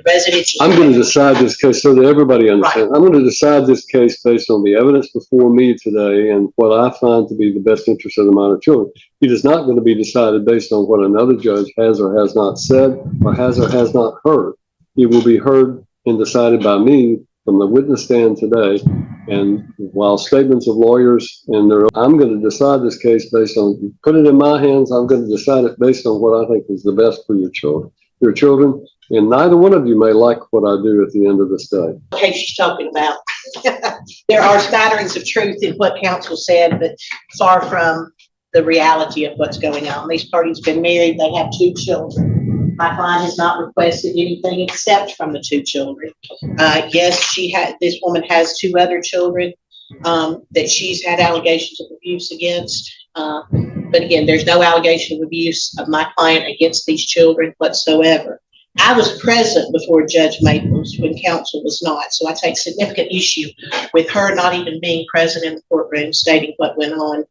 residential. I'm going to decide this case so that everybody understands. Right. I'm going to decide this case based on the evidence before me today and what I find to be the best interest of the minor children. It is not going to be decided based on what another judge has or has not said or has not heard. It will be heard and decided by me from the witness stand today. And while statements of lawyers I'm going to decide this case based on, put it in my hands, I'm going to decide it based on what I think is the best for your children. And neither one of you may like what I do at the end of this day. Okay, she's talking about. There are spatterings of truth in what counsel said, but far from the reality of what's going on. These parties have been married. They have 2 children. My client has not requested anything except from the 2 children. Yes, this woman has 2 other children that she's had allegations of abuse against. But again, there's no allegation of abuse of my client against these children whatsoever. I was present before Judge Maples when counsel was not, so I take significant issue with her not even being present in the courtroom stating what went on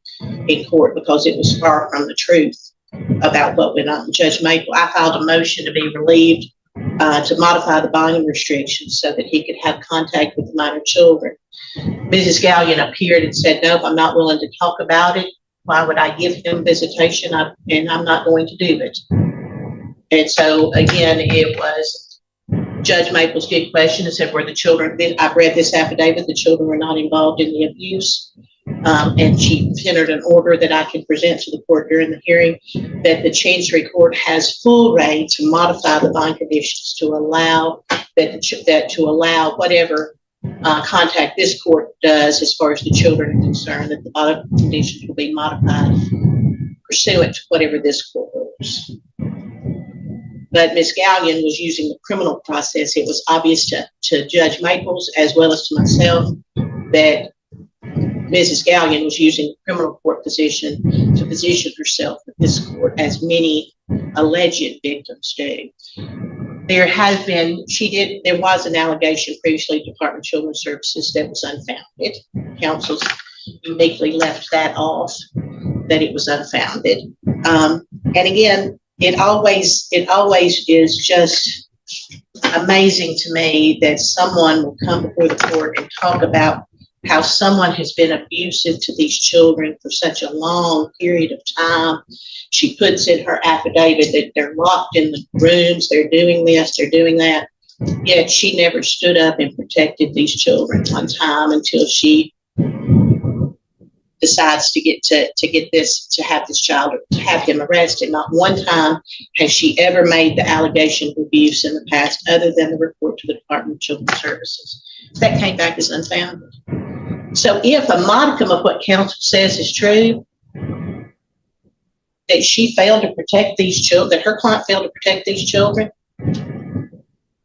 in court, because it was far from the truth about what went on. Judge Maples, I filed a motion to be relieved to modify the bonding restrictions so that he could have contact with the minor children. Mrs. Gallion appeared and said, nope, I'm not willing to talk about it. Why would I give him visitation? And I'm not going to do it. And so, again, it was Judge Maples did question and said, were the children, I've read this affidavit, the children were not involved in the abuse. And she entered an order that I can present to the court during the hearing that the Chancery Court has full reign to modify the bond conditions to allow whatever contact this court does as far as the children are concerned, that the bond conditions will be modified pursuant to whatever this court rules. But Ms. Gallion was using the criminal process. It was obvious to Judge Maples as well as to myself that Mrs. Gallion was using the criminal court position to position herself in this court, as many alleged victims do. There was an allegation previously to Department of Children's Services that was unfounded. Counsels uniquely left that off, that it was unfounded. And again, it always is just amazing to me that someone will come before the court and talk about how someone has been abusive to these children for such a long period of time. She puts in her affidavit that they're locked in the rooms, they're doing this, they're doing that. Yet she never stood up and protected these children on time until she decides to have this child, to have him arrested. Not one time has she ever made the allegation of abuse in the past, other than the report to the Department of Children's Services. That came back as unfounded. So if a modicum of what counsel says is true, that she failed to protect these children, that her client failed to protect these children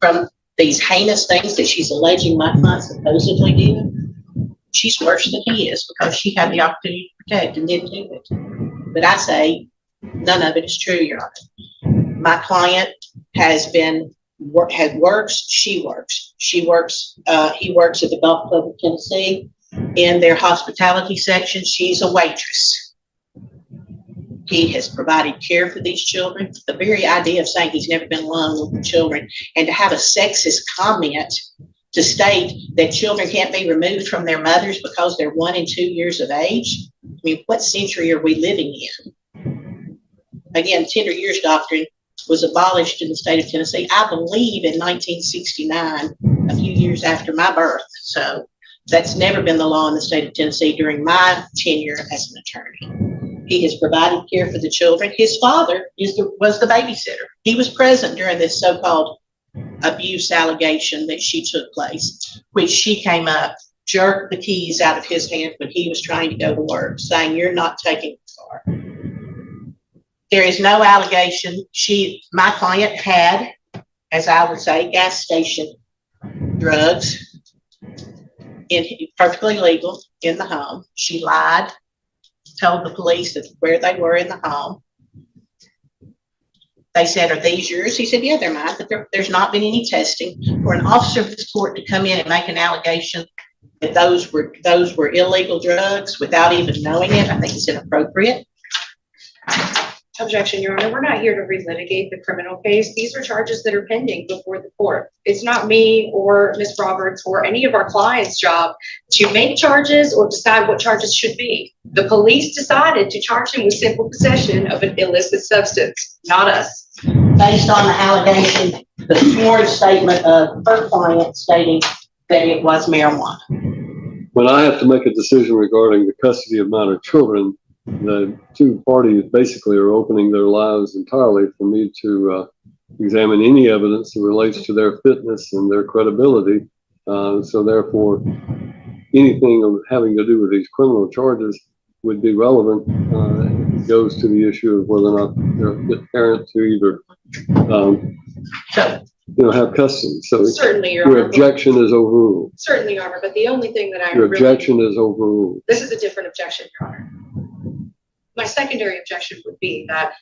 from these heinous things that she's alleging my client supposedly did, she's worse than he is, because she had the opportunity to protect and didn't do it. But I say none of it is true, Your Honor. My client works. He works at the Golf Club of Tennessee. In their hospitality section, she's a waitress. He has provided care for these children. The very idea of saying he's never been alone with the children, and to have a sexist comment to state that children can't be removed from their mothers because they're 1 and 2 years of age. I mean, what century are we living in? Again, tender years doctrine was abolished in the state of Tennessee, I believe, in 1969, a few years after my birth. So that's never been the law in the state of Tennessee during my tenure as an attorney. He has provided care for the children. His father was the babysitter. He was present during this so-called abuse allegation that she took place, which she came up, jerked the keys out of his hand when he was trying to go to work, saying, "You're not taking the car." There is no allegation. My client had, as I would say, gas station drugs, perfectly legal, in the home. She lied, told the police where they were in the home. They said, "Are these yours?" He said, "Yeah, they're mine," but there's not been any testing. For an officer of this court to come in and make an allegation that those were illegal drugs without even knowing it, I think it's inappropriate. Objection, Your Honor. We're not here to relitigate the criminal case. These are charges that are pending before the court. It's not me or Ms. Roberts or any of our clients' job to make charges or decide what charges should be. The police decided to charge him with simple possession of an illicit substance, not us. Based on the allegation, the sworn statement of her client stating that it was marijuana. When I have to make a decision regarding the custody of minor children, the two parties basically are opening their lives entirely for me to examine any evidence that relates to their fitness and their credibility. So therefore, anything having to do with these criminal charges would be relevant. It goes to the issue of whether or not they're a fit parent to either have custody. So Certainly, Your your Honor. objection is overruled. Certainly, Your Honor, but the only thing that I Your objection is overruled. This is a different objection, Your Honor. My secondary objection would be that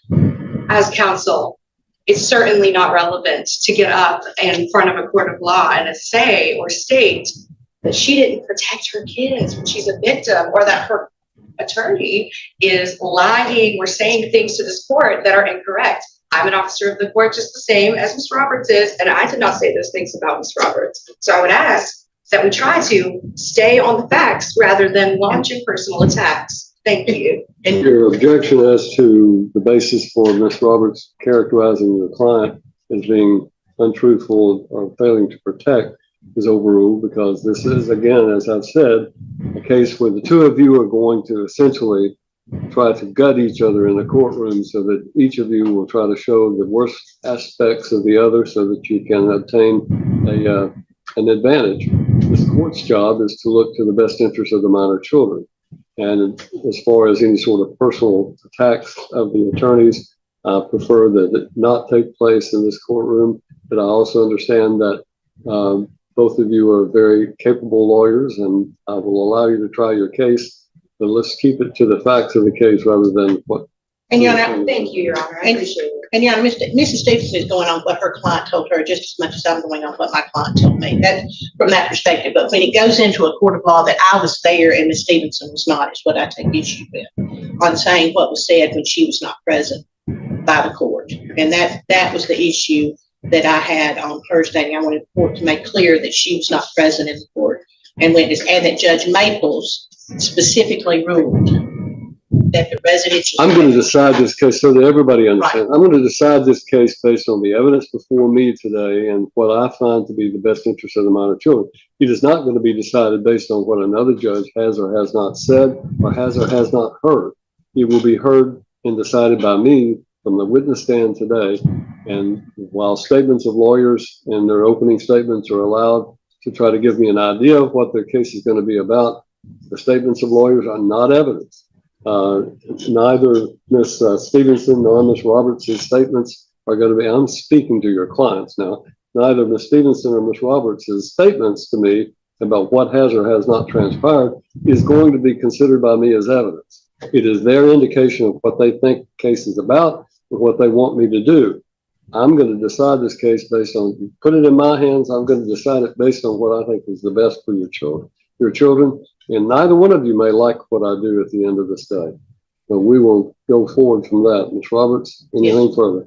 as counsel, it's certainly not relevant to get up in front of a court of law and say or state that she didn't protect her kids when she's a victim, or that her attorney is lying or saying things to this court that are incorrect. I'm an officer of the court just the same as Ms. Roberts is, and I did not say those things about Ms. Roberts. So I would ask that we try to stay on the facts rather than launching personal attacks. Thank you. And your objection as to the basis for Ms. Roberts characterizing your client as being untruthful or failing to protect is overruled, because this is, again, as I've said, a case where the two of you are going to essentially try to gut each other in the courtroom so that each of you will try to show the worst aspects of the other so that you can obtain an advantage. This court's job is to look to the best interest of the minor children. And as far as any sort of personal attacks of the attorneys, I prefer that it not take place in this courtroom. But I also understand that both of you are very capable lawyers, and I will allow you to try your case. But let's keep it to the facts of the case rather than what. And Your Honor, Thank you, Your Honor. I appreciate it. And Your Honor, Mrs. Stevenson is going on what her client told her just as much as I'm going on what my client told me. That's from that perspective. But when it goes into a court of law that I was there and Ms. Stevenson was not, is what I take issue with, on saying what was said when she was not present by the court. And that was the issue that I had on her stating. I wanted the court to make clear that she was not present in the court and witness, and that Judge Maples specifically ruled that the residential. I'm going to decide this case so that everybody understands. Right. I'm going to decide this case based on the evidence before me today and what I find to be the best interest of the minor children. It is not going to be decided based on what another judge has or has not said or has not heard. It will be heard and decided by me from the witness stand today. And while statements of lawyers and their opening statements are allowed to try to give me an idea of what their case is going to be about, the statements of lawyers are not evidence. Neither Ms. Stevenson nor Ms. Roberts' statements are going to be, I'm speaking to your clients now, neither Ms. Stevenson or Ms. Roberts' statements to me about what has or has not transpired is going to be considered by me as evidence. It is their indication of what they think the case is about and what they want me to do. I'm going to decide this case based on, put it in my hands, I'm going to decide it based on what I think is the best for your children. And neither one of you may like what I do at the end of this day. But we will go forward from that. Ms. Roberts, anything further?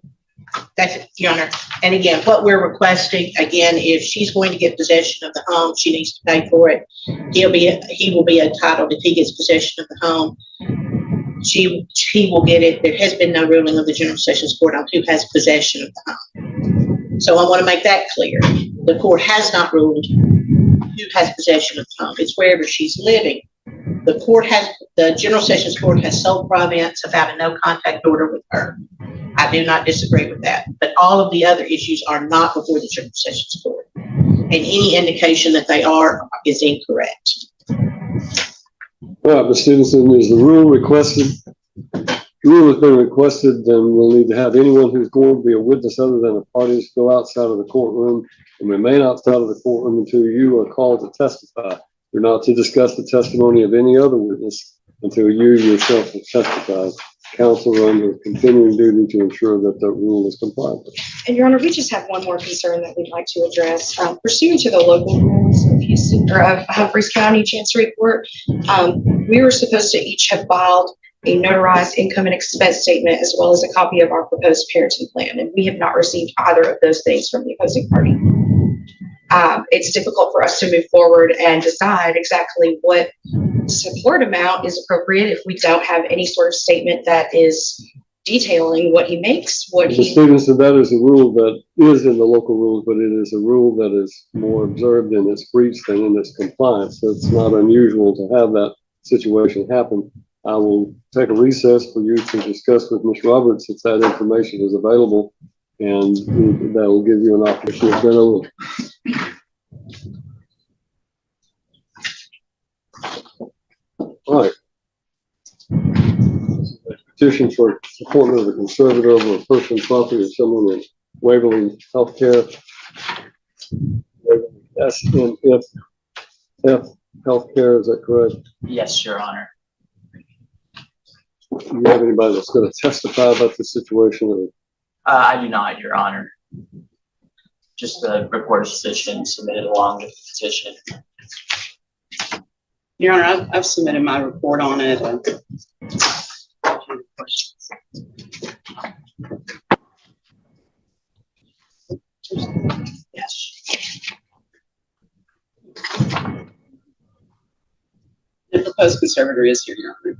That's it, Your Honor. And again, what we're requesting, again, if she's going to get possession of the home, she needs to pay for it. He will be entitled, if he gets possession of the home, he will get it. There has been no ruling of the General Sessions Court on who has possession of the home. So I want to make that clear. The court has not ruled who has possession of the home. It's wherever she's living. The General Sessions Court has sole province of having no contact order with her. I do not disagree with that. But all of the other issues are not before the General Sessions Court. And any indication that they are is incorrect. All right, Ms. Stevenson, is the rule requested? The rule has been requested, then we'll need to have anyone who's going to be a witness other than the parties go outside of the courtroom and remain outside of the courtroom until you are called to testify. You're not to discuss the testimony of any other witness until you yourself have testified. Counsel are under continuing duty to ensure that the rule is complied with. And Your Honor, we just have one more concern that we'd like to address. Pursuant to the local rules of Houston or of Humphreys County Chancery Court, we were supposed to each have filed a notarized income and expense statement, as well as a copy of our proposed parenting plan. And we have not received either of those things from the opposing party. It's difficult for us to move forward and decide exactly what support amount is appropriate if we don't have any sort of statement that is detailing what he makes, what Mr. he. Stevenson, that is a rule that is in the local rules, but it is a rule that is more observed in its breach than in its compliance. So it's not unusual to have that situation happen. I will take a recess for you to discuss with Ms. Roberts if that information is available, and that will give you an opportunity to go over. All right. Petition for appointment of a conservator over a person's property of someone in Waverly Healthcare. SNF Healthcare, is that correct? Yes, Your Honor. Do you have anybody that's going to testify about the situation? I do not, Your Honor. Just the report of decision submitted along with the petition. Your Honor, I've submitted my report on it. Yes. The proposed conservator is here, Your Honor.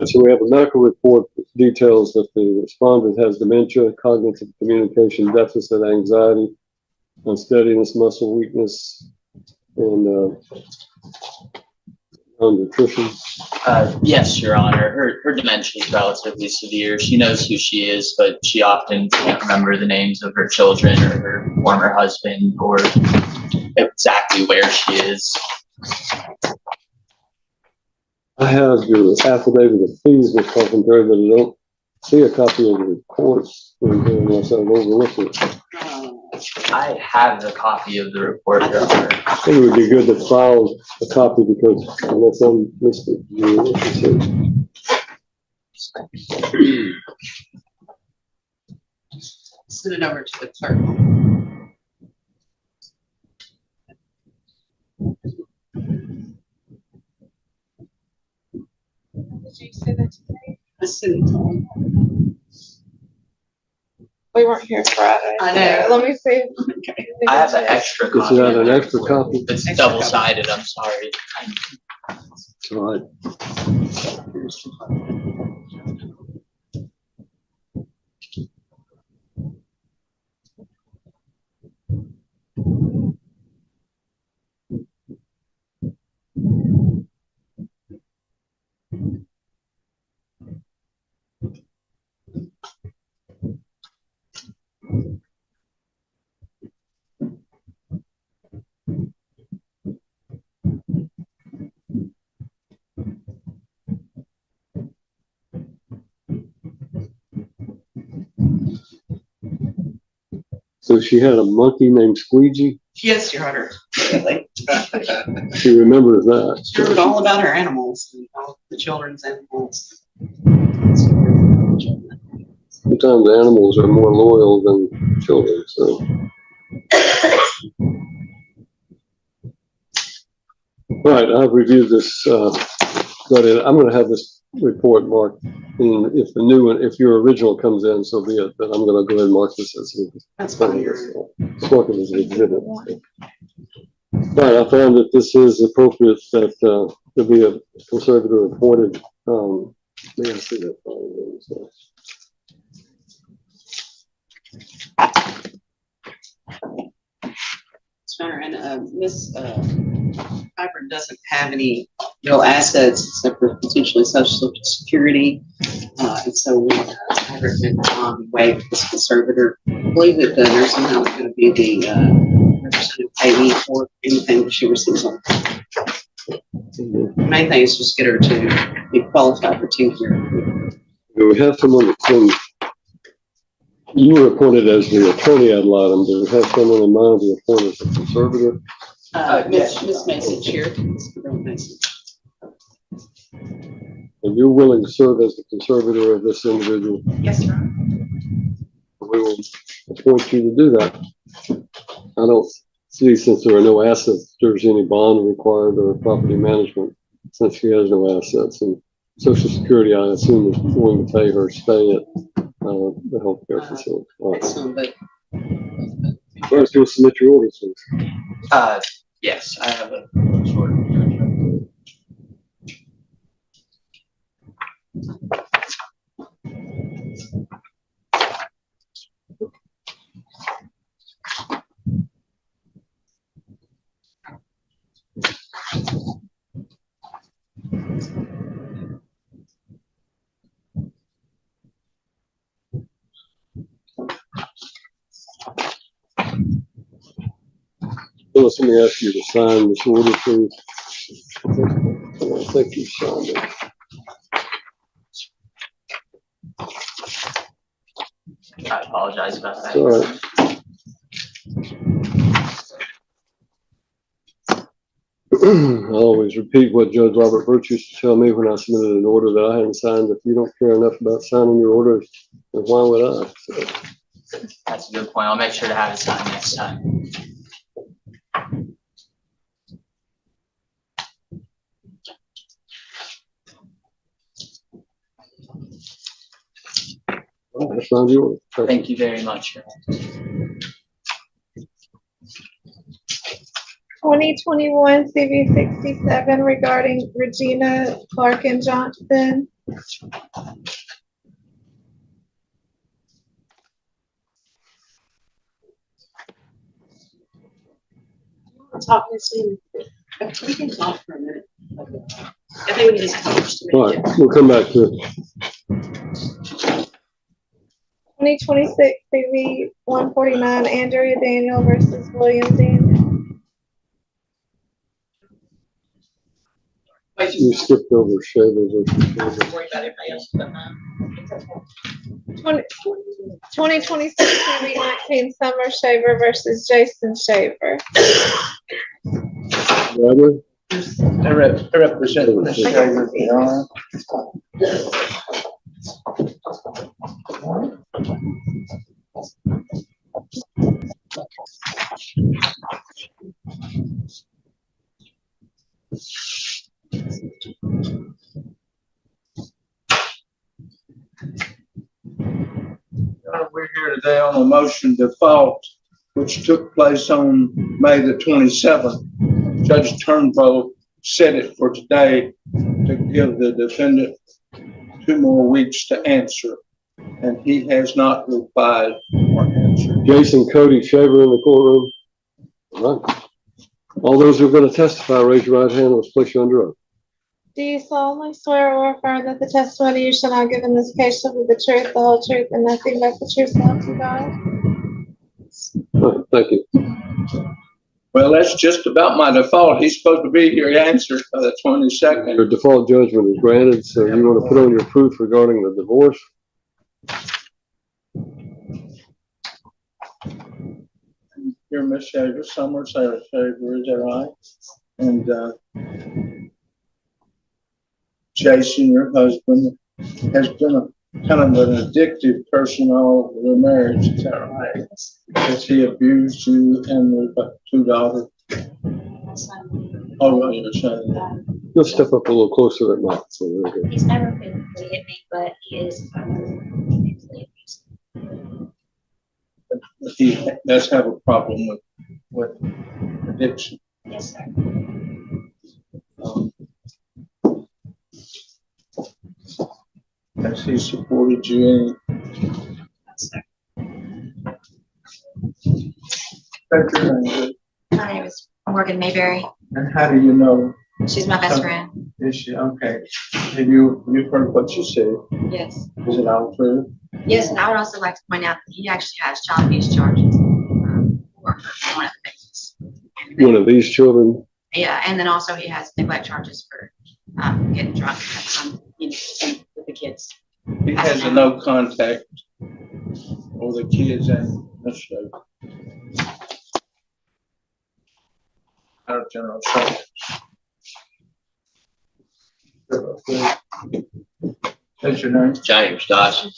So we have a medical report that details that the respondent has dementia, cognitive communication deficit, anxiety, unsteadiness, muscle weakness, and malnutrition. Yes, Your Honor. Her dementia is relatively severe. She knows who she is, but she often can't remember the names of her children or her former husband or exactly where she is. I have your affidavit of fees, Ms. Carpenter, but I don't see a copy of the report unless I've overlooked it. I have a copy of the report, Your Honor. I think it would be good to file a copy because unless I'm listed, Send it over to the clerk. Did you say that today? I sent it to him. We weren't here Friday. I know. Let me see. Okay. I have an extra Is copy. that of an the extra report. copy? It's Extra double-sided, I'm sorry. All right. So she had a monkey named Squeegee. Yes, Your Honor. Really. She remembers that. She wrote all about her animals, and all the children's animals. Sometimes animals are more loyal than children, so. All right, I've reviewed this, but I'm gonna have this report marked, and if the new one, if your original comes in, so be it, but I'm gonna go ahead and mark this as. That's fine, Your Honor. Mark it as an exhibit. Right, I found that this is appropriate that, there be a conservator appointed, may I see that? So. Your Honor, and Ms. Piper doesn't have any real assets except for potentially Social Security. And so we I recommend waive this conservator. I believe that the nursing home is going to be the representative payee for anything that she receives on. The main thing is just get her to be qualified for tenure. Do we have someone that can, you were appointed as the attorney ad litem, do we have someone in mind to appoint as a conservator? Miss Mason here. And you're willing to serve as the conservator of this individual? Yes, Your Honor. We will appoint you to do that. I don't see, since there are no assets, there's any bond required or property management, since she has no assets. And Social Security, I assume, is going to pay her stay at the healthcare facility. All right. Excellent, but First, you'll submit your orders, please. Yes, I have a short. Phyllis, let me ask you to sign this order, please. I think you signed it. I apologize about that. All right. I always repeat what Judge Robert Birch used to tell me when I submitted an order that I hadn't signed. If you don't care enough about signing your orders, then why would I? So, That's a good point. I'll make sure to have it signed next time. all right, I signed your order. Thank you very much. 2021 CV 67 regarding Regina Clark and Johnson. Talk this in. we can talk for a minute. I think we can just talk just a All minute. right, we'll come back to it. 2026 CV 149 Andrea Daniel versus William Daniel. You skipped over Shaver's. Don't worry about everybody else but mine. 2026 CV 19 Summer Shaver versus Jason Shaver. Bradley? I represent Mr. Shaver, Your Honor. We're here today on a motion default, which took place on May the 27th. Judge Turnbow set it for today to give the defendant 2 more weeks to answer, and he has not replied or answered. Jason Cody Shaver in the courtroom. All right. All those who are going to testify, raise your right hand. Let's place you under oath. Do you solemnly swear or affirm that the testimony you shall now give in this case shall be the truth, the whole truth, and nothing but the truth, so help you God? All right, thank you. Well, that's just about my default. He's supposed to be here. He answered by the 22nd. Your default judgment is granted, so you want to put on your proof regarding the divorce? You're Miss Shaver, Summer Sarah Shaver, is that right? And Jason, your husband, has been a kind of an addictive person all over their marriage, is that right? Has he abused you and the 2 daughters? Oh, well, you're saying that. You'll step up a little closer to that mic. So there we go. He's never physically hit me, but he is mentally abusive. But he does have a problem with addiction. Yes, sir. Has he supported you Yes, sir. That's your name. My name is Morgan Mayberry. And how do you know? She's my best friend. Is she? Okay. Have you've heard what she said? Yes. Is it all true? Yes, and I would also like to point out that he actually has child abuse charges for one of the victims. One of these children, Yeah, and then also he has neglect charges for getting drunk with the kids. He has a no contact for the kids and Mr. Shaver. Out of general service. That's your name? James Dawson.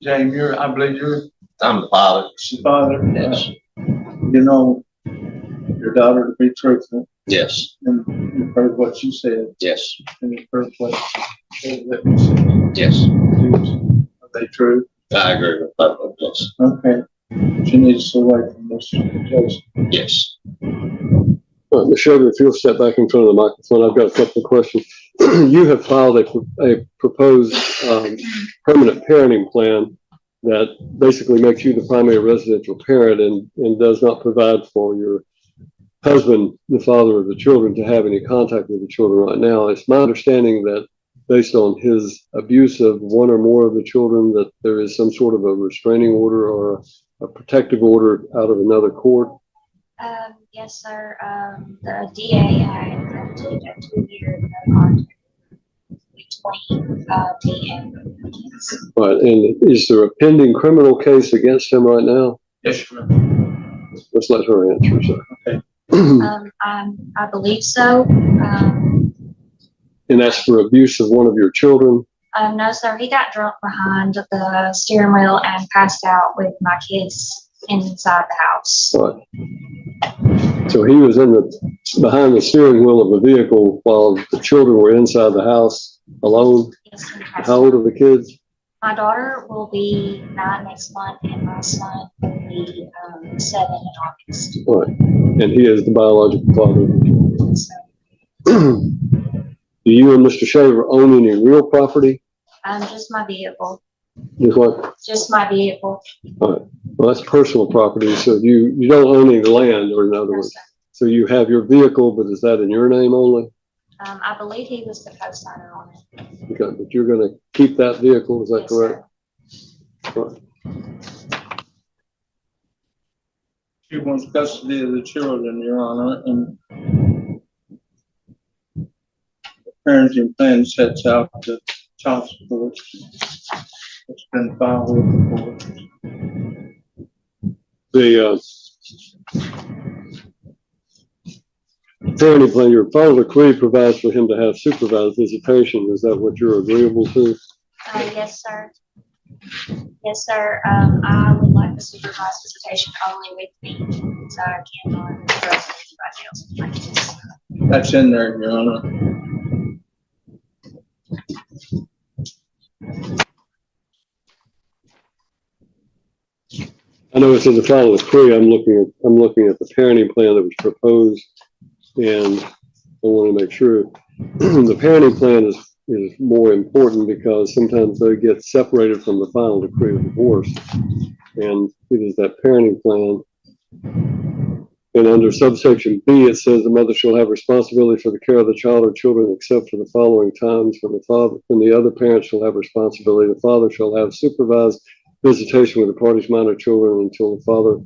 James, I believe you're I'm the father. the father. Yes. You know your daughter to be truthful, Yes. and you've heard what she said, Yes. and you've heard what the witness said. Yes. Are they true? I agree with both of those. Okay. She needs to away from this case. Yes. Michelle, if you'll step back in front of the microphone, I've got a couple of questions. You have filed a proposed permanent parenting plan that basically makes you the primary residential parent and does not provide for your husband, the father of the children, to have any contact with the children right now. It's my understanding that based on his abuse of one or more of the children, that there is some sort of a restraining order or a protective order out of another court. Yes, sir. The DA had granted a 2-year no contact between me and the kids. Right, and is there a pending criminal case against him right now? Yes, ma'am. Let's let her answer, sir. I believe so. And that's for abuse of one of your children? No, sir. He got drunk behind the steering wheel and passed out with my kids inside the house. Right. So he was behind the steering wheel of the vehicle while the children were inside the house alone? Yes, sir. How old are the kids? My daughter will be 9 next month, and my son will be 7 in August. Right. And he is the biological father of the children. So, Do you and Mr. Shaver own any real property? just my vehicle. Just what? Just my vehicle. Well, that's personal property, so you don't own any land, or in other No, words. sir. So you have your vehicle, but is that in your name only? I believe he was the co-signer on it. Okay, but you're gonna keep that vehicle, is that Yes, correct? sir. Right. She wants custody of the children, Your Honor, and the parenting plan sets out the child support. It's been filed with the court. The parenting plan, your father decree provides for him to have supervised visitation. Is that what you're agreeable to? Yes, sir. Yes, sir. I would like the supervised visitation only with me, so I cannot trust anybody else with my kids. That's in there, Your Honor. I know it's in the final decree. I'm looking at the parenting plan that was proposed, and I want to make sure the parenting plan is more important because sometimes they get separated from the final decree of divorce. And it is that parenting plan. And under subsection B, it says the mother shall have responsibility for the care of the child or children except for the following times when the father and the other parent shall have responsibility. The father shall have supervised visitation with the party's minor children until the father,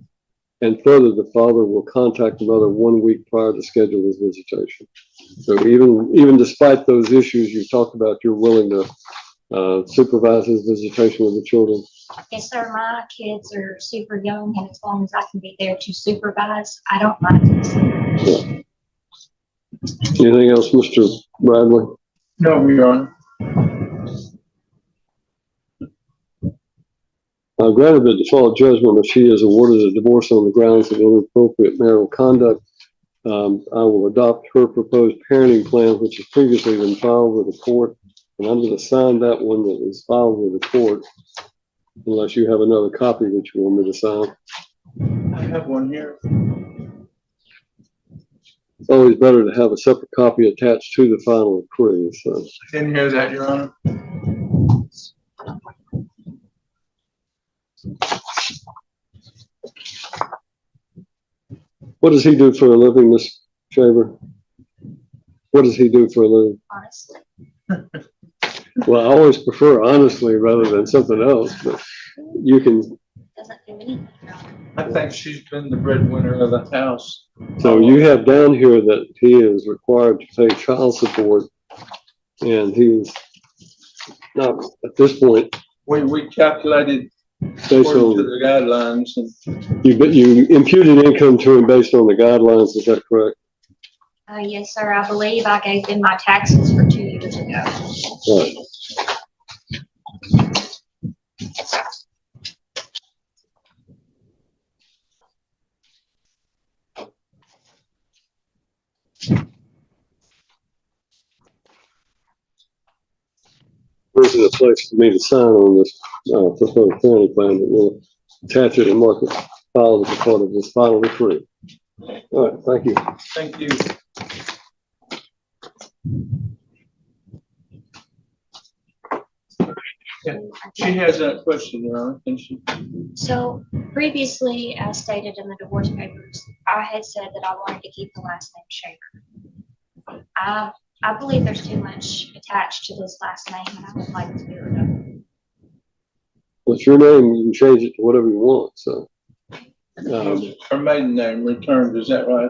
and further, the father will contact the mother 1 week prior to schedule his visitation. So even despite those issues you've talked about, you're willing to supervise his visitation with the children? Yes, sir. My kids are super young, and as long as I can be there to supervise, I don't mind. Yeah. Anything else, Mr. Bradley? No, Your Honor. I've granted the default judgment if she is awarded a divorce on the grounds of inappropriate marital conduct. I will adopt her proposed parenting plan, which has previously been filed with the court, and I'm going to sign that one that was filed with the court, unless you have another copy that you want me to sign. I have one here. It's always better to have a separate copy attached to the final decree. So, Didn't hear that, Your Honor. what does he do for a living, Ms. Shaver? What does he do for a living? Honestly. Well, I always prefer honestly rather than something else, but you can. Doesn't do anything wrong. I think she's been the breadwinner of the house. So you have down here that he is required to pay child support, and he is not at this point. We calculated Based according to on the guidelines, and you imputed income to him based on the guidelines. Is that correct? Yes, sir. I believe I gave them my taxes for 2 years ago. Right. There isn't a place for me to sign on this proposed parenting plan, but we'll attach it and mark it, file it as a part of this final decree. All right, thank you. Thank you. She has that question, Your Honor, and she, So previously, as stated in the divorce papers, I had said that I wanted to keep the last name Shaker. I believe there's too much attached to this last name, and I would like to get rid of it. What's your name? You can change it to whatever you want, so. her maiden name returned, is that right?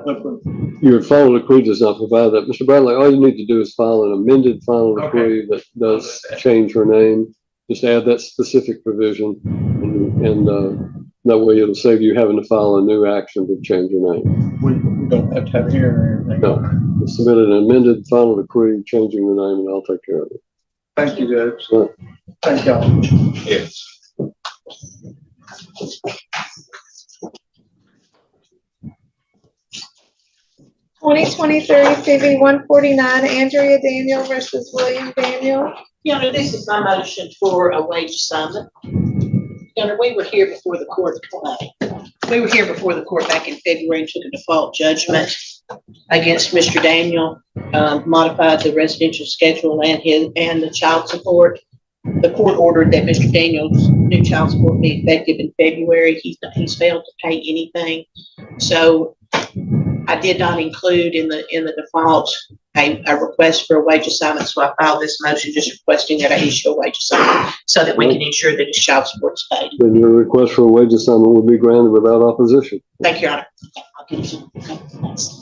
Your final decree does not provide that. Mr. Bradley, all you need to do is file an amended final decree that does change her name. Just add that specific provision, and that way it'll save you having to file a new action to change your name. We don't have to have a hearing or anything. No, just submit an amended final decree changing the name, and I'll take care of it. Thank you, Judge. Right. Thank y'all. Yes. Twenty 149, Andrea Daniel versus William Daniel. Your Honor, this is my motion for a wage assignment. Your Honor, we were here before the court. We were here before the court back in February and took a default judgment against Mr. Daniel, modified the residential schedule and the child support. The court ordered that Mr. Daniel's new child support be effective in February. He's failed to pay anything. So I did not include in the default a request for a wage assignment, so I filed this motion just requesting that I issue a wage assignment so that we can ensure that his child support is paid. Then your request for a wage assignment will be granted without opposition. Thank you, Your Honor. I'll give you some. Thanks.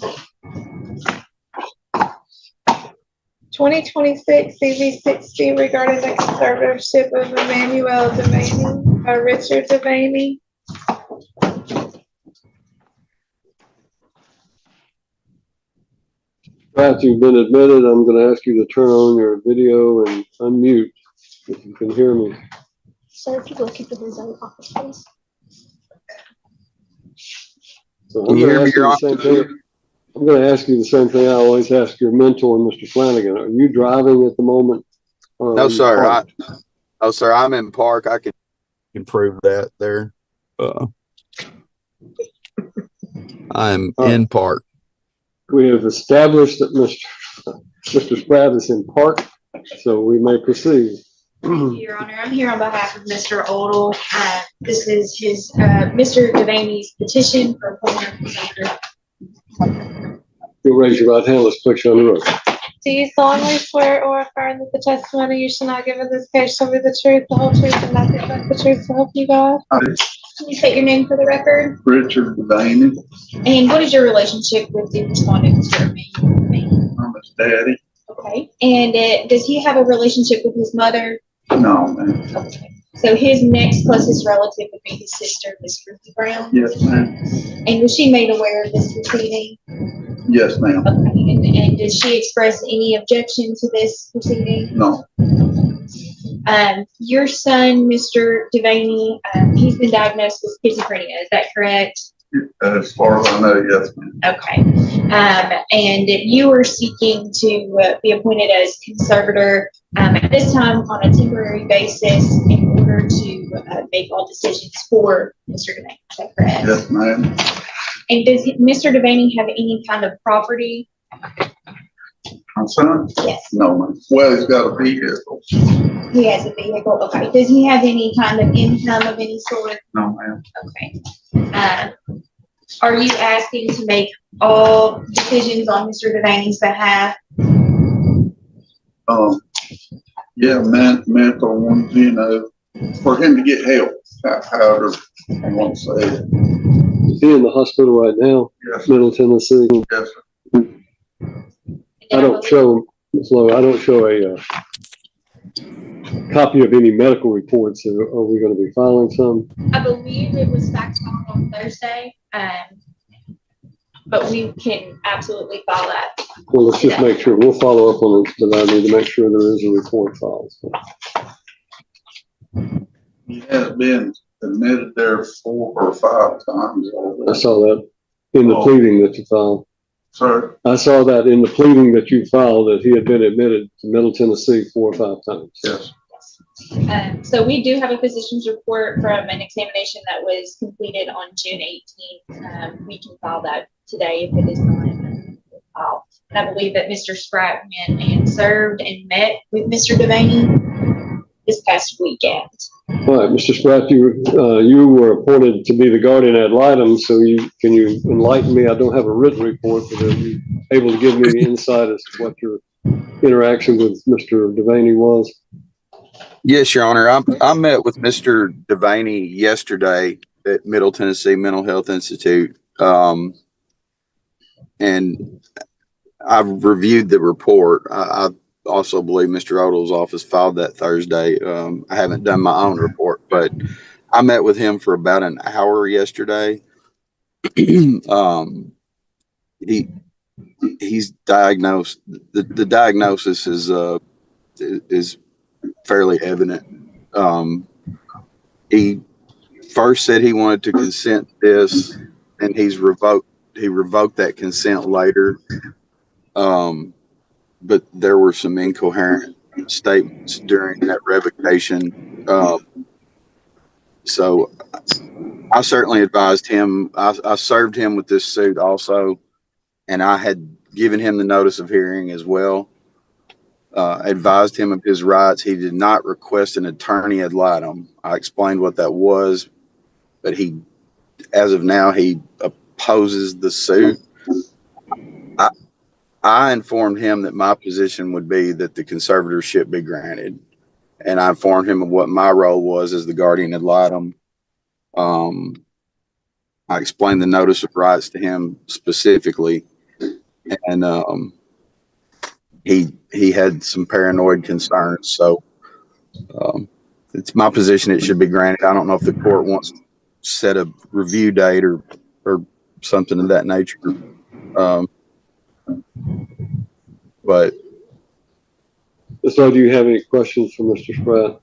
2026 CV 60 regarding the conservatorship of Emmanuel Devaney, Richard Devaney. After you've been admitted, I'm going to ask you to turn on your video and unmute if you can hear me. So if you will keep the his own office, please. So Can you hear me, Your Honor? I'm going to ask you the same thing I always ask your mentor, Mr. Flanagan. Are you driving at the moment? No, sir. No, sir. I'm in park. I can improve that there. I'm in park. We have established that Mr. Spratt is in park, so we may proceed. Thank you, Your Honor. I'm here on behalf of Mr. Odell. This is his, Mr. Devaney's petition for appointment of conservator. You'll raise your right hand. Let's place you on the road. Do you solemnly swear or affirm that the testimony you shall not give in this case shall be the truth, the whole truth, and nothing but the truth to help you God? Can you state your name for the record? Richard Devaney, And what is your relationship with the respondent, Mr. Emmanuel? I'm his daddy. Okay. And does he have a relationship with his mother? No, man. Okay. So his next closest relative would be his sister, Miss Ruthie Brown? Yes, ma'am. And was she made aware of this proceeding? Yes, ma'am. Okay. And did she express any objection to this proceeding? No. Your son, Mr. Devaney, he's been diagnosed with schizophrenia, is that correct? As far as I know, yes, ma'am. Okay. And you are seeking to be appointed as conservator at this time on a temporary basis in order to make all decisions for Mr. Devaney, is that correct? Yes, ma'am. And does Mr. Devaney have any kind of property? My son? Yes. No, ma'am. Well, he's got a vehicle. He has a vehicle, okay. Does he have any kind of income of any sort? No, ma'am. Okay. Are you asking to make all decisions on Mr. Devaney's behalf? Yeah, mental ones, you know, for him to get help, however I want to say it. Is he in the hospital right now? Yes, Middle Tennessee? yes, sir. I don't show, Ms. Lowe, I don't show a copy of any medical reports. Are we going to be filing some? I believe it was faxed on Thursday. but we can absolutely file that. Well, let's just make sure, we'll follow up on it, but I need to make sure there is a report filed. So. He has been admitted there 4 or 5 times I already. saw that in the pleading that you filed. Sir, I saw that in the pleading that you filed that he had been admitted to Middle Tennessee 4 or 5 times. yes. So we do have a physician's report from an examination that was completed on June 18th. We can file that today if it is not filed. And I believe that Mr. Spratt went and served and met with Mr. Devaney this past weekend. All right, Mr. Spratt, you were appointed to be the guardian ad litem, so can you enlighten me? I don't have a written report, but are you able to give me insight as to what your interaction with Mr. Devaney was? Yes, Your Honor. I met with Mr. Devaney yesterday at Middle Tennessee Mental Health Institute. And I've reviewed the report. I also believe Mr. Odell's office filed that Thursday. I haven't done my own report, but I met with him for about an hour yesterday. He's diagnosed. The diagnosis is fairly evident. He first said he wanted to consent this, and he revoked that consent later. But there were some incoherent statements during that revocation. So I certainly advised him. I served him with this suit also, and I had given him the notice of hearing as well. Advised him of his rights. He did not request an attorney ad litem. I explained what that was, but as of now, he opposes the suit. I informed him that my position would be that the conservatorship be granted, and I informed him of what my role was as the guardian ad litem. I explained the notice of rights to him specifically, and he had some paranoid concerns. So it's my position it should be granted. I don't know if the court wants to set a review date or something of that nature. But So do you have any questions for Mr. Spratt?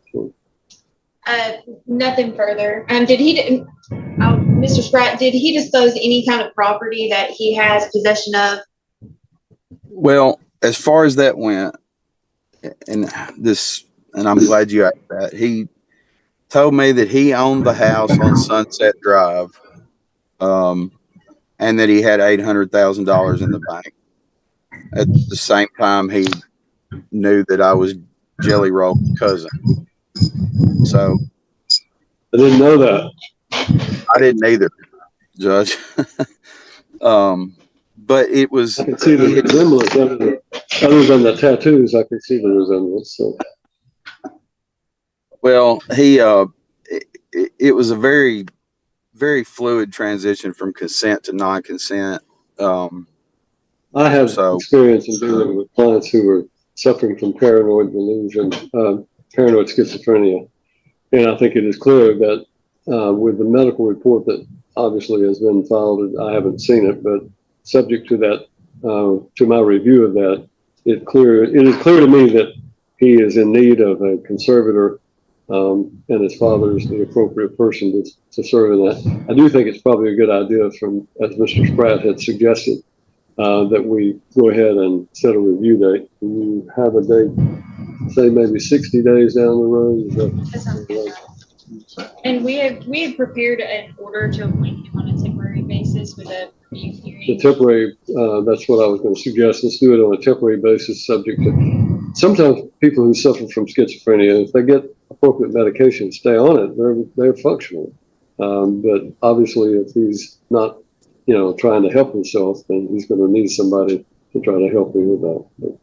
Nothing further. Mr. Spratt, did he disclose any kind of property that he has possession of? well, as far as that went, and I'm glad you asked that. He told me that he owned the house on Sunset Drive, and that he had $800,000 in the bank. At the same time, he knew that I was Jelly Roll's cousin. So I didn't know that. I didn't either, Judge. But it was. I can see the resemblance other than the tattoos. I can see the resemblance. So. Well, it was a very, very fluid transition from consent to non-consent. I have experience in dealing with clients who were suffering from paranoid delusion, paranoid schizophrenia. And I think it is clear that with the medical report that obviously has been filed, I haven't seen it, but subject to that, to my review of that, it is clear to me that he is in need of a conservator, and his father is the appropriate person to serve in that. I do think it's probably a good idea, as Mr. Spratt had suggested, that we go ahead and set a review date. Can you have a date, say maybe 60 days down the road? And we had prepared an order to appoint him on a temporary basis with a review hearing. The temporary, that's what I was going to suggest. Let's do it on a temporary basis, subject to, sometimes people who suffer from schizophrenia, if they get appropriate medication, stay on it, they're functional. But obviously if he's not, trying to help himself, then he's going to need somebody to try to help him with that. But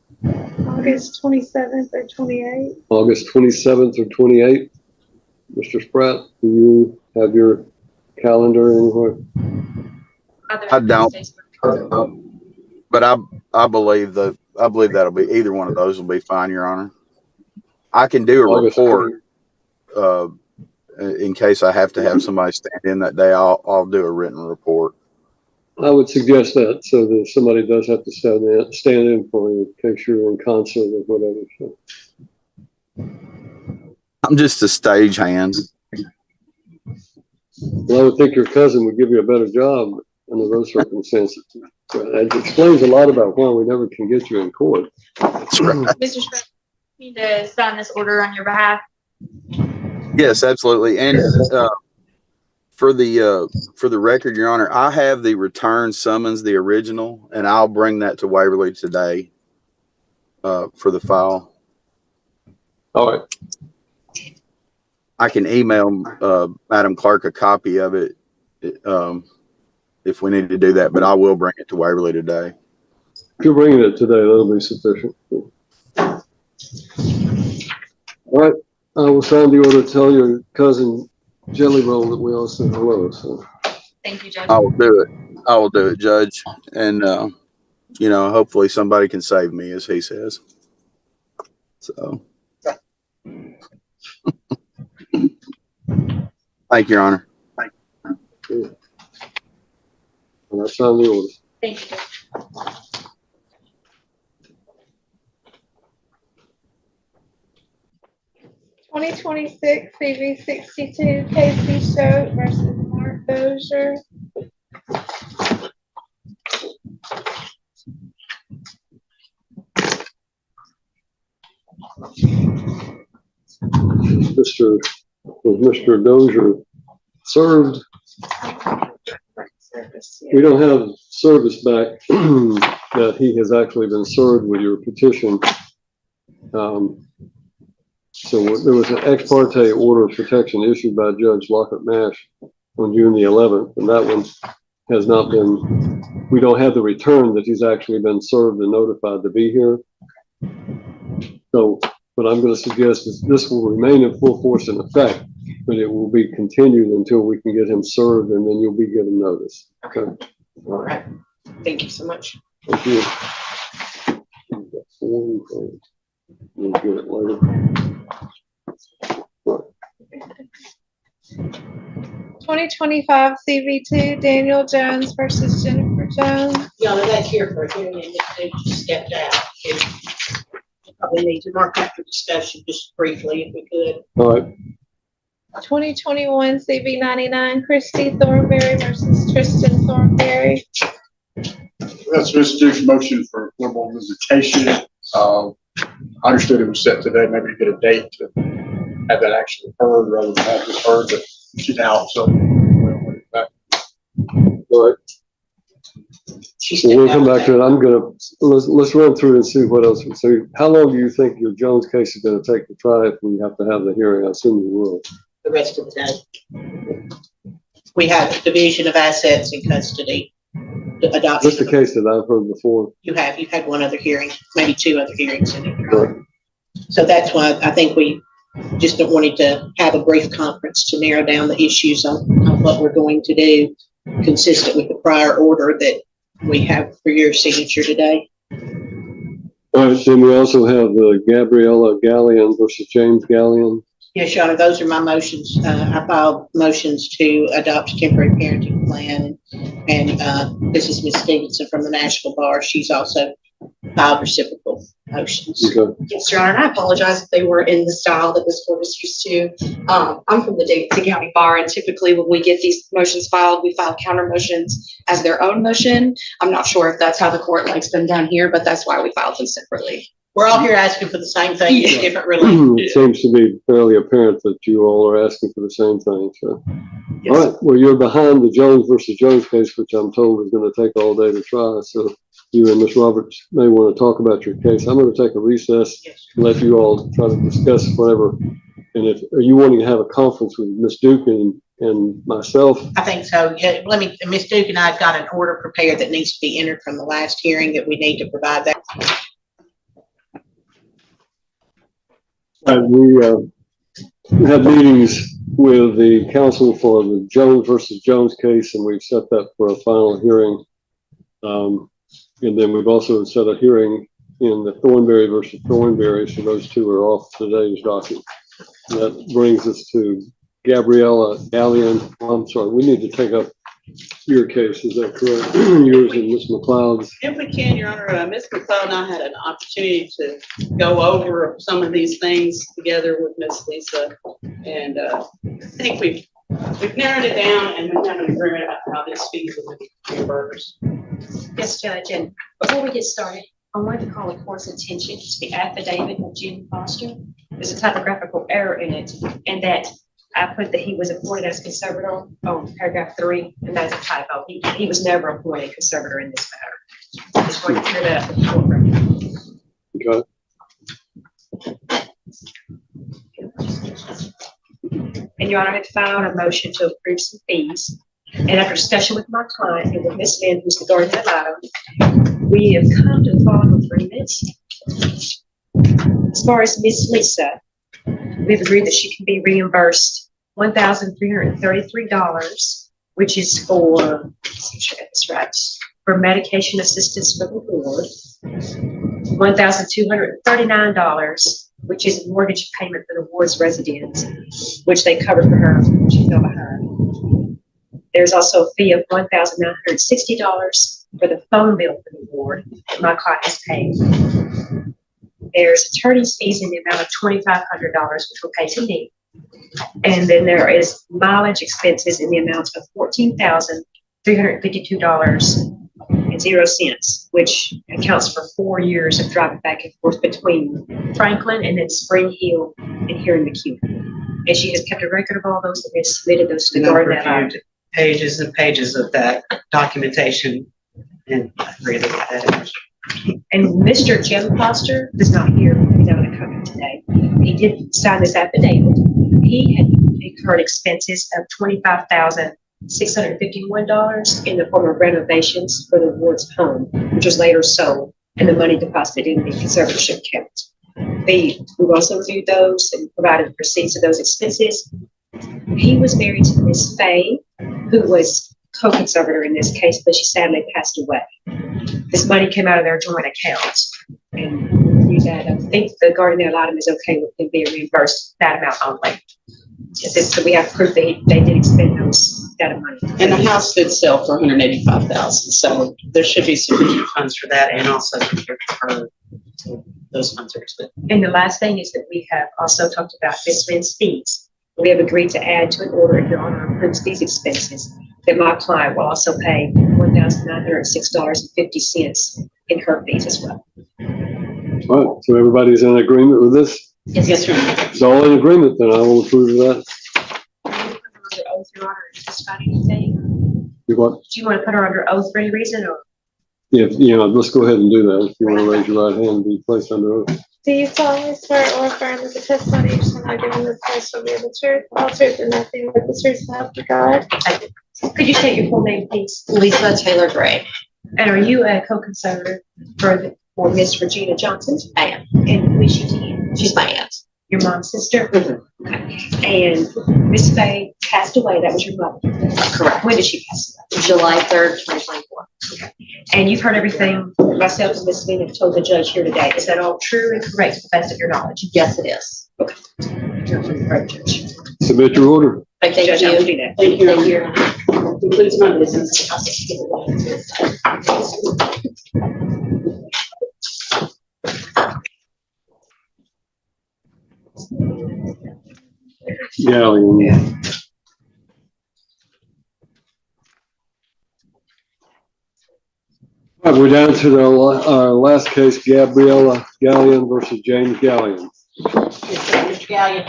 August 27th or 28th. August 27th or 28th. Mr. Spratt, do you have your calendar anywhere? I don't, but I believe that'll be, either one of those will be fine, Your Honor. I can do a report, in case I have to have somebody stand in that day. I'll do a written report. I would suggest that so that somebody does have to stand in for you in case you're in concert or whatever. So. I'm just a stagehand. Well, I would think your cousin would give you a better job under those circumstances. That explains a lot about why we never can get you in court. That's right. Mr. Spencer, you need to sign this order on your behalf. Yes, absolutely. And for the record, Your Honor, I have the return summons, the original, and I'll bring that to Waverly today for the file. All right. I can email Madam Clerk a copy of it if we need to do that, but I will bring it to Waverly today. If you're bringing it today, that'll be sufficient. All right. I will sign the order to tell your cousin Jelly Roll that we all said hello. So. Thank you, Judge. I will do it. I will do it, Judge. And, you know, hopefully somebody can save me, as he says. So. Thank you, Your Honor. And I sign the order. Thank you, Judge. Twenty 62, Casey Shote versus Mark Dozier. Mr. Dozier served. We don't have service back that he has actually been served with your petition. So there was an ex parte order of protection issued by Judge Lockhart Nash on June the 11th, and that one has not been, we don't have the return that he's actually been served and notified to be here. So what I'm going to suggest is this will remain in full force and effect, but it will be continued until we can get him served, and then you'll be given notice. Okay. All right. Thank you so much. Thank you. We'll get it later. 2025 CV2, Daniel Jones versus Jennifer Jones. Yeah, that's here for a hearing, and they just stepped out. Probably need to mark after discussion just briefly if we could. All right. 2021 CV99, Christy Thornberry versus Tristan Thornberry. That's Mr. Duke's motion for formal visitation. I understood it was set today, maybe to get a date to have that actually heard rather than have this heard, but she's out, so we'll get back. All right. Well, we'll come back to it. I'm gonna let's run through and see what else. So, how long do you think your Jones case is going to take to try if we have to have the hearing? I assume you will. The rest of the day. We have division of assets and custody. Adoption. That's the case that I've heard before. You've had one other hearing, maybe two other hearings in it. Right. So that's why I think we just wanted to have a brief conference to narrow down the issues on what we're going to do, consistent with the prior order that we have for your signature today. All right. Then we also have Gabriella Gallion versus James Gallion. Yes, Your Honor, those are my motions. I filed motions to adopt a temporary parenting plan. And this is Ms. Stevenson from the Nashville Bar. She's also filed reciprocal motions. Okay. Yes, Your Honor, and I apologize if they were in the style that this court is used to. I'm from the Davidson County Bar, and typically when we get these motions filed, we file counter motions as their own motion. I'm not sure if that's how the court likes them down here, but that's why we filed them separately. We're all here asking for the same thing, just different relief. It seems to be fairly apparent that you all are asking for the same thing. So, Yes. all right. Well, you're behind the Jones versus Jones case, which I'm told is going to take all day to try. So, you and Ms. Roberts may want to talk about your case. I'm going to take a recess and let you all try to discuss whatever. And if are you wanting to have a conference with Ms. Duke and myself? I think so. Yeah, Ms. Duke and I've got an order prepared that needs to be entered from the last hearing that we need to provide that. We had meetings with the counsel for the Jones versus Jones case, and we've set that for a final hearing. And then we've also set a hearing in the Thornberry versus Thornberry, so those two are off today's docket. And that brings us to Gabriella Gallion. I'm sorry, we need to take up your case, is that correct? Yours and Ms. McLeod's. If we can, Your Honor, Ms. McLeod and I had an opportunity to go over some of these things together with Ms. Lisa. And I think we've narrowed it down and we have an agreement about how this fees will be reimbursed. Yes, Judge, and before we get started, I wanted to call the court's attention to the affidavit of Jim Foster. There's a typographical error in it, and that I put that he was appointed as conservator on paragraph 3, and that's a typo. He was never appointed conservator in this matter. Just want to clear that up for the court record. And Your Honor, I had filed a motion to approve some fees. And after discussion with my client and with Ms. Lynn, who's the guardian ad litem, we have come to the following agreements. As far as Ms. Lisa, we've agreed that she can be reimbursed $1,333, which is for, let's see if I get this right, for medication assistance for the ward. $1,239, which is a mortgage payment for the ward's residence, which they covered for her. She fell behind. There's also a fee of $1,960 for the phone bill for the ward that my client has paid. There's attorney's fees in the amount of $2,500, which will pay to me. And then there is mileage expenses in the amount of $14,352.00, which accounts for 4 years of driving back and forth between Franklin and then Spring Hill and here in McEwen. And she has kept a record of all those and has submitted those to the guardian ad litem. Pages and pages of that documentation, and I agree with that. And Mr. Jim Foster is not here. He's not going to come in today. He did sign this affidavit. He had incurred expenses of $25,651 in the form of renovations for the ward's home, which was later sold, and the money deposited in the conservatorship account. We've also reviewed those and provided receipts of those expenses. He was married to Miss Faye, who was co-conservator in this case, but she sadly passed away. This money came out of their joint accounts, and we that I think the guardian ad litem is okay with him being reimbursed that amount only. So we have proof that they did expend that money. And the house did sell for $185,000, so there should be sufficient funds for that, and also for her. Those funds are expended. And the last thing is that we have also talked about Ms. Lynn's fees. We have agreed to add to an order, if Your Honor approves these expenses, that my client will also pay $1,906.50 in her fees as well. All right, so everybody's in agreement with this? Yes, Your Honor. It's all in agreement, then I will approve of that. Under oath, Your Honor, is this about anything? You what? Do you want to put her under oath for any reason, or? If, let's go ahead and do that. If you want to raise your right hand and be placed under oath. Do you solemnly swear or affirm that the testimony you shall give in this case will be the truth, all truth, and nothing but the truth so help you God? Could you state your full name, please? Lisa Taylor Gray. And are you a co-conservator for Miss Regina Johnson? I am. And who is she to you? She's my aunt. Your mom's sister? Mhm. Okay. And Miss Faye passed away. That was your mother? Correct. When did she pass away? July 3rd, 2024. And you've heard everything myself and Miss Lynn have told the judge here today. Is that all true and correct to the best of your knowledge? Yes, it is. Right, Judge. Submit your order. Thank Judge, I will you. do that. Thank you. Thank you. Concludes my business. Gallion. All right, we're down to our last case, Gabriella Gallion versus James Gallion. Yes, sir, Mr. Gallion.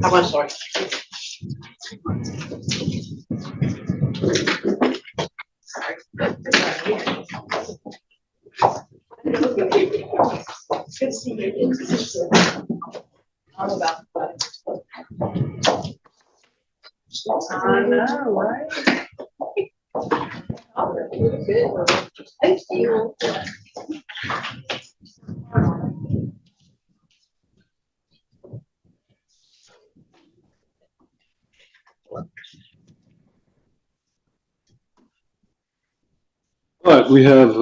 Oh, I'm sorry. Good to see you. All about the I know, right? Thank you. All right, we have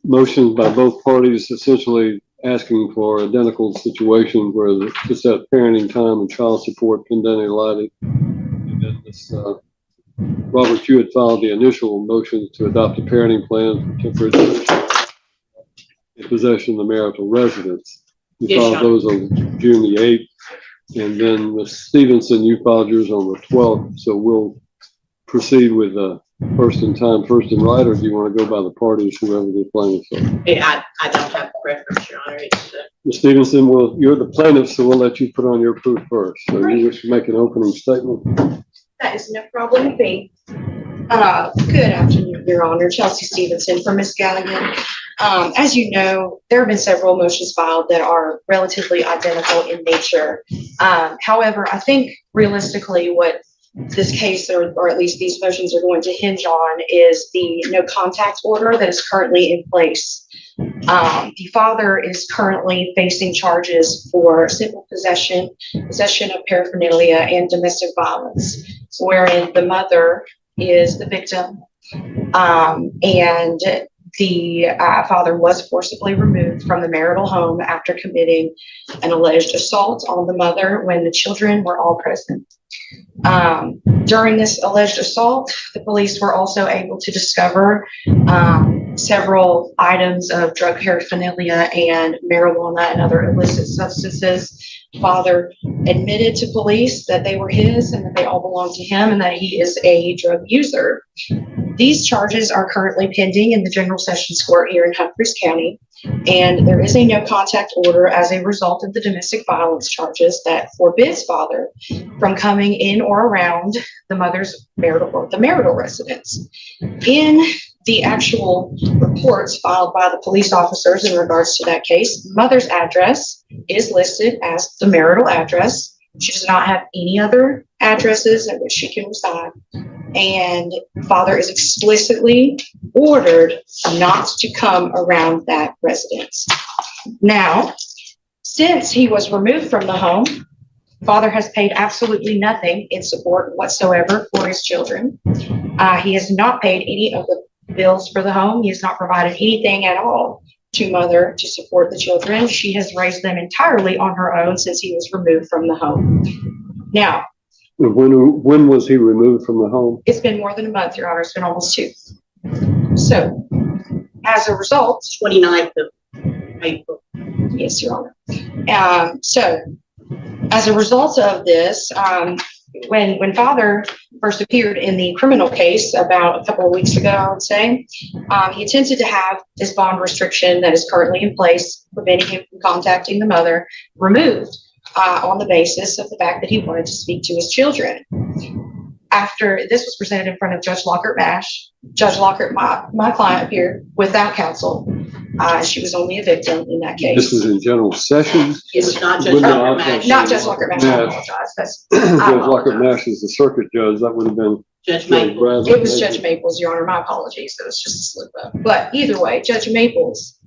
motions by both parties essentially asking for identical situations where just that parenting time and child support condemnability. And then this, Robert, you had filed the initial motion to adopt a parenting plan for temporary possession of the marital residence. You Yes, filed Your those on June the 8th. And then Ms. Stevenson, you filed yours on the 12th. So we'll proceed with first in time, first in right, or do you want to go by the parties, whoever the plaintiffs are? Yeah, I don't have a preference, Your Honor. It's, Ms. Stevenson, well, you're the plaintiff, so we'll let you put on your proof first. So you wish to make an opening statement? That is no problem with me. Good afternoon, Your Honor. Chelsea Stevenson from Ms. Gallion. As you know, there have been several motions filed that are relatively identical in nature. However, I think realistically what this case, or at least these motions, are going to hinge on is the no contact order that is currently in place. The father is currently facing charges for simple possession of paraphernalia, and domestic violence, wherein the mother is the victim, and the father was forcibly removed from the marital home after committing an alleged assault on the mother when the children were all present. During this alleged assault, the police were also able to discover several items of drug paraphernalia and marijuana and other illicit substances. Father admitted to police that they were his and that they all belonged to him and that he is a drug user. These charges are currently pending in the General Sessions Court here in Humphreys County, and there is a no contact order as a result of the domestic violence charges that forbids father from coming in or around the mother's marital residence. In the actual reports filed by the police officers in regards to that case, mother's address is listed as the marital address. She does not have any other addresses at which she can reside. And father is explicitly ordered not to come around that residence. Now, since he was removed from the home, father has paid absolutely nothing in support whatsoever for his children. He has not paid any of the bills for the home. He has not provided anything at all to mother to support the children. She has raised them entirely on her own since he was removed from the home. Now, when was he removed from the home? it's been more than a month, Your Honor. It's been almost 2. So, as a result, 29th of April. yes, Your Honor. So, as a result of this, when father first appeared in the criminal case about a couple of weeks ago, I would say, he attempted to have this bond restriction that is currently in place, preventing him from contacting the mother, removed on the basis of the fact that he wanted to speak to his children. After this was presented in front of Judge Lockhart Mash, Judge Lockhart, my client, appeared without counsel. She was only a victim in that case. This was in general sessions? It was not Judge Lockhart Mash. Not Judge Lockhart Mash, I apologize. Judge Lockhart Mash is the circuit judge. That would have been Judge Maples. It was Judge Maples, Your Honor. My apologies. It was just a slip up. But either way, Judge Maples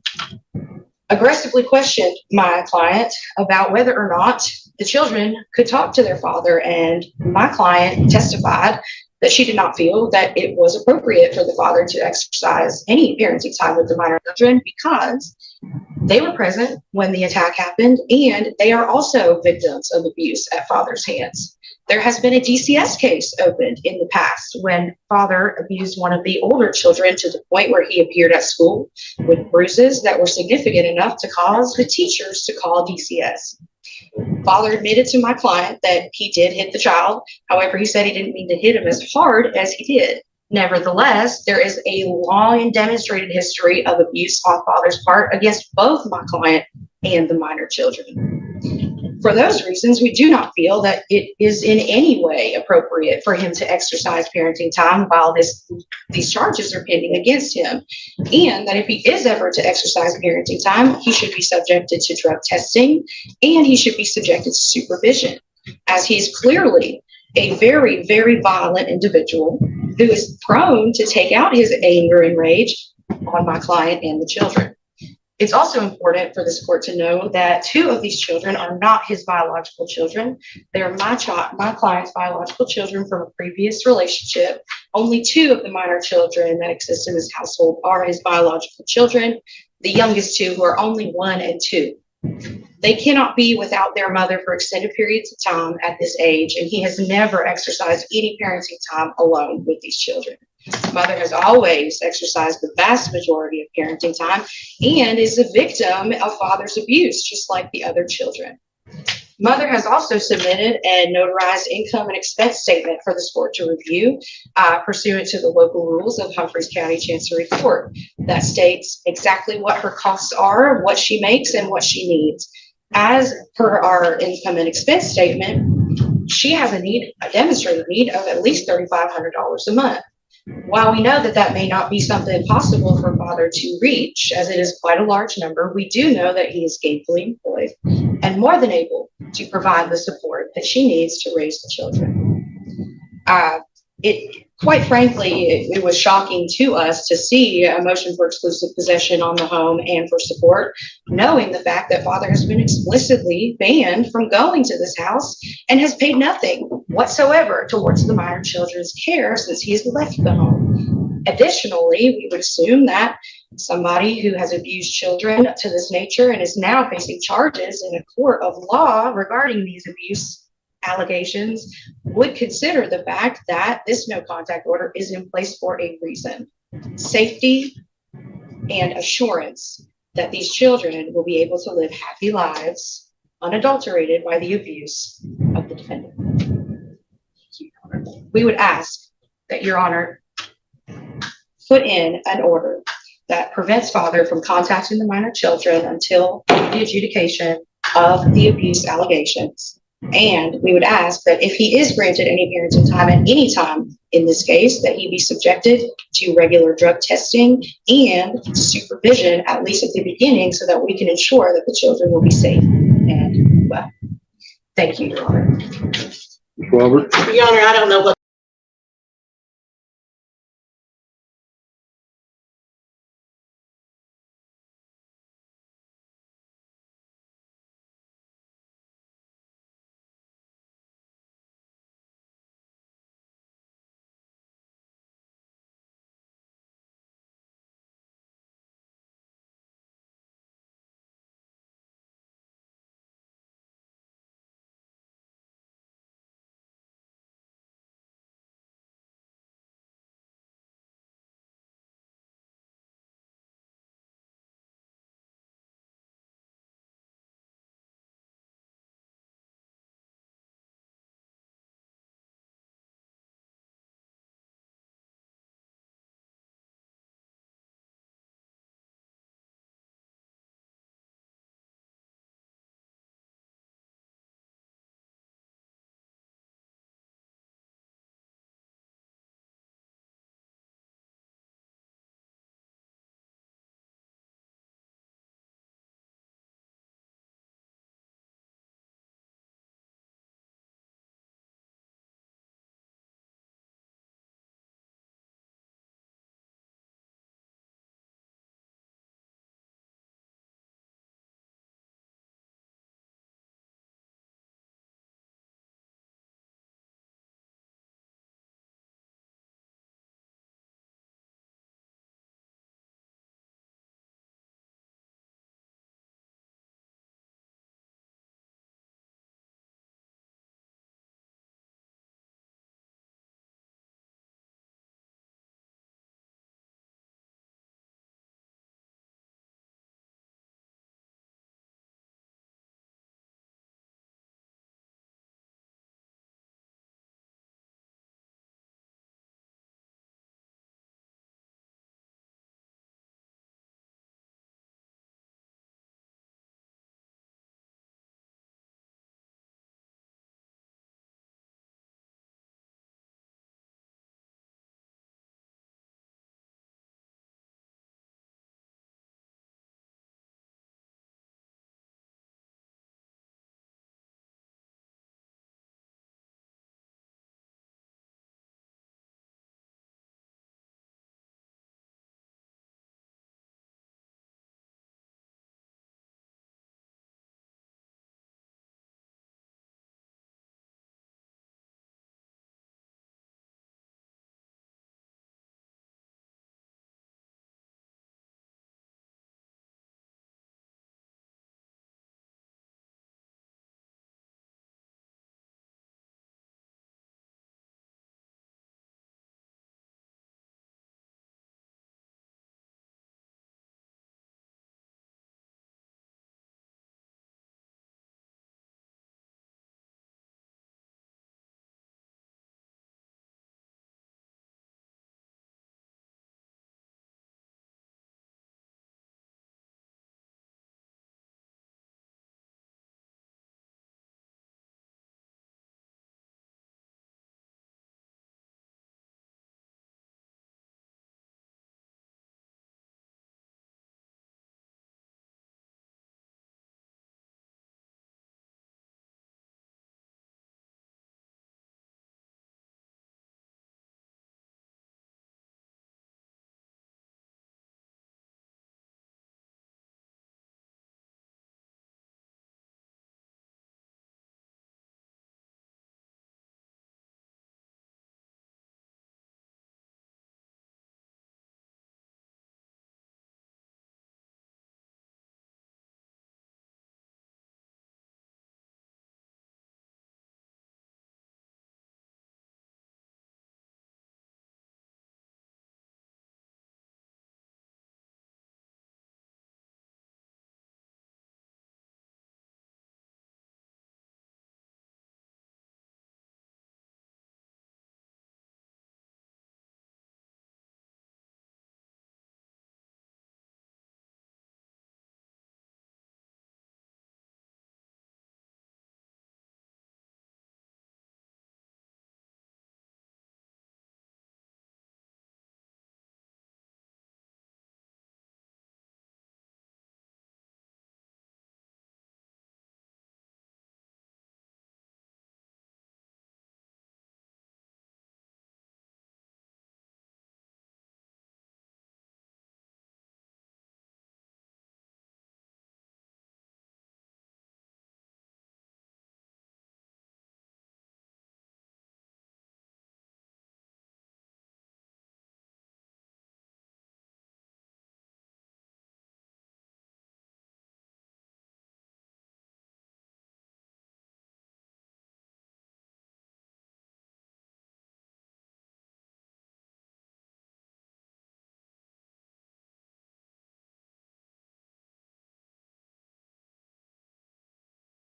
aggressively questioned my client about whether or not the children could talk to their father, and my client testified that she did not feel that it was appropriate for the father to exercise any parenting time with the minor children because they were present when the attack happened and they are also victims of abuse at father's hands. There has been a DCS case opened in the past when father abused one of the older children to the point where he appeared at school with bruises that were significant enough to cause the teachers to call DCS. Father admitted to my client that he did hit the child. However, he said he didn't mean to hit him as hard as he did. Nevertheless, there is a long and demonstrated history of abuse on father's part against both my client and the minor children. For those reasons, we do not feel that it is in any way appropriate for him to exercise parenting time while these charges are pending against him. And that if he is ever to exercise parenting time, he should be subjected to drug testing and he should be subjected to supervision, as he's clearly a very, very violent individual who is prone to take out his anger and rage on my client and the children. It's also important for this court to know that 2 of these children are not his biological children. They are my client's biological children from a previous relationship. Only 2 of the minor children that exist in this household are his biological children. the youngest two, who are only 1 and 2. They cannot be without their mother for extended periods of time at this age, and he has never exercised any parenting time alone with these children. Mother has always exercised the vast majority of parenting time and is a victim of father's abuse, just like the other children. Mother has also submitted a notarized income and expense statement for this court to review, pursuant to the local rules of Humphreys County Chancery Court. That states exactly what her costs are, what she makes, and what she needs. As per our income and expense statement, she has a demonstrated need of at least $3,500 a month. While we know that that may not be something possible for father to reach, as it is quite a large number, we do know that he is gainfully employed and more than able to provide the support that she needs to raise the children. Quite frankly, it was shocking to us to see a motion for exclusive possession on the home and for support, knowing the fact that father has been explicitly banned from going to this house and has paid nothing whatsoever towards the minor children's care since he's left the home. Additionally, we would assume that somebody who has abused children to this nature and is now facing charges in a court of law regarding these abuse allegations would consider the fact that this no contact order is in place for a reason. Safety and assurance that these children will be able to live happy lives unadulterated by the abuse of the defendant. We would ask that Your Honor put in an order that prevents father from contacting the minor children until the adjudication of the abuse allegations. And we would ask that if he is granted any parenting time at any time in this case, that he be subjected to regular drug testing and supervision, at least at the beginning, so that we can ensure that the children will be safe and well. Thank you, Your Honor. Robert? Your Honor, I don't know what